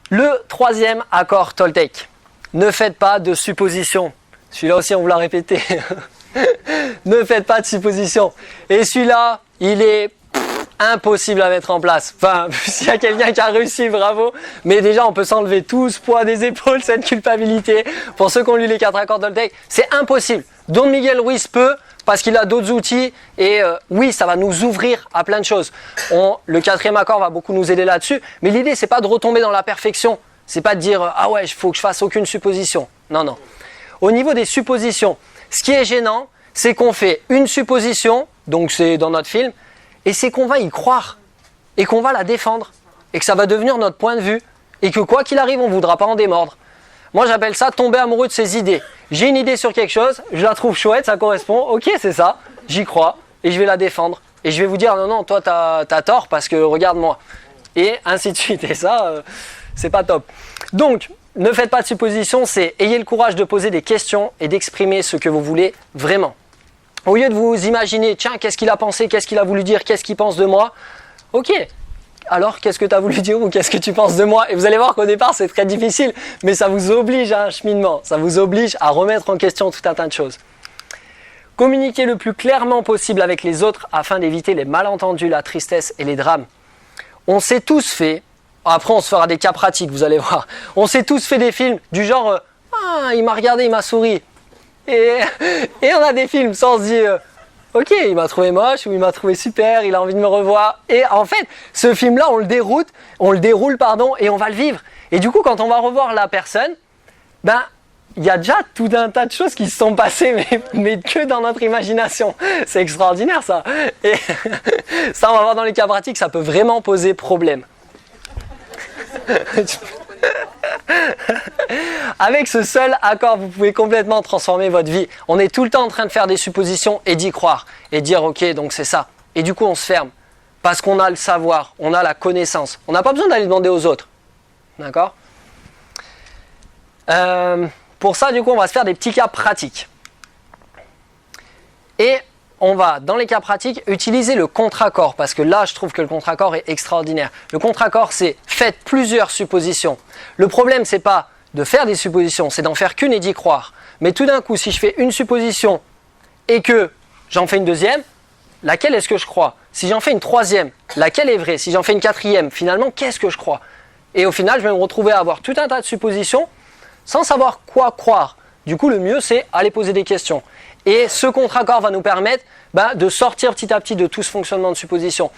Le troisième accord Toltec. Ne faites pas de suppositions. Celui-là aussi, on vous l'a répété. Ne faites pas de suppositions. Et celui-là, il est impossible à mettre en place. Enfin, s'il y a quelqu'un qui a réussi, bravo. Mais déjà, on peut s'enlever tout ce poids des épaules, cette culpabilité. Pour ceux qui ont lu les 4 accords Toltec, c'est impossible. Don Miguel Ruiz peut, parce qu'il a d'autres outils. Et oui, ça va nous ouvrir à plein de choses. Le 4e accord va beaucoup nous aider là-dessus. Mais l'idée, c'est pas de retomber dans la perfection. C'est pas de dire, ah ouais, il faut que je fasse aucune supposition. Non, non. Au niveau des suppositions, ce qui est gênant, c'est qu'on fait une supposition, donc c'est dans notre film, et c'est qu'on va y croire, et qu'on va la défendre, et que ça va devenir notre point de vue, et que quoi qu'il arrive, on ne voudra pas en démordre. Moi, j'appelle ça tomber amoureux de ses idées. J'ai une idée sur quelque chose, je la trouve chouette, ça correspond, ok, c'est ça, j'y crois, et je vais la défendre. Et je vais vous dire, non, non, toi, t'as tort, parce que regarde-moi. Et ainsi de suite, et ça, c'est pas top. Donc, ne faites pas de suppositions, c'est ayez le courage de poser des questions et d'exprimer ce que vous voulez vraiment. Au lieu de vous imaginer, tiens, qu'est-ce qu'il a pensé, qu'est-ce qu'il a voulu dire, qu'est-ce qu'il pense de moi? Ok, alors qu'est-ce que tu as voulu dire ou qu'est-ce que tu penses de moi? Et vous allez voir qu'au départ, c'est très difficile, mais ça vous oblige à un cheminement, ça vous oblige à remettre en question tout un tas de choses. Communiquez le plus clairement possible avec les autres afin d'éviter les malentendus, la tristesse et les drames. On s'est tous fait, après on se fera des cas pratiques, vous allez voir, on s'est tous fait des films du genre ah, il m'a regardé, il m'a souri. Et on a des films sans se dire ok, il m'a trouvé moche ou il m'a trouvé super, il a envie de me revoir. Et en fait, ce film-là, on le déroule, et on va le vivre. Et du coup, quand on va revoir la personne, ben, il y a déjà tout un tas de choses qui se sont passées, mais que dans notre imagination. C'est extraordinaire, ça. Et ça, on va voir dans les cas pratiques, ça peut vraiment poser problème. Avec ce seul accord, vous pouvez complètement transformer votre vie. On est tout le temps en train de faire des suppositions et d'y croire. Et dire, ok, donc c'est ça. Et du coup, on se ferme. Parce qu'on a le savoir, on a la connaissance. On n'a pas besoin d'aller demander aux autres. D'accord ? Pour ça, du coup, on va se faire des petits cas pratiques. Et on va, dans les cas pratiques, utiliser le contre-accord. Parce que là, je trouve que le contre-accord est extraordinaire. Le contre-accord, c'est faites plusieurs suppositions. Le problème, c'est pas de faire des suppositions, c'est d'en faire qu'une et d'y croire. Mais tout d'un coup, si je fais une supposition et que j'en fais une deuxième, laquelle est-ce que je crois? Si j'en fais une troisième, laquelle est vraie? Si j'en fais une quatrième, finalement, qu'est-ce que je crois? Et au final, je vais me retrouver à avoir tout un tas de suppositions sans savoir quoi croire. Du coup, le mieux, c'est aller poser des questions. Et ce contre-accord va nous permettre de sortir petit à petit de tout ce fonctionnement de supposition.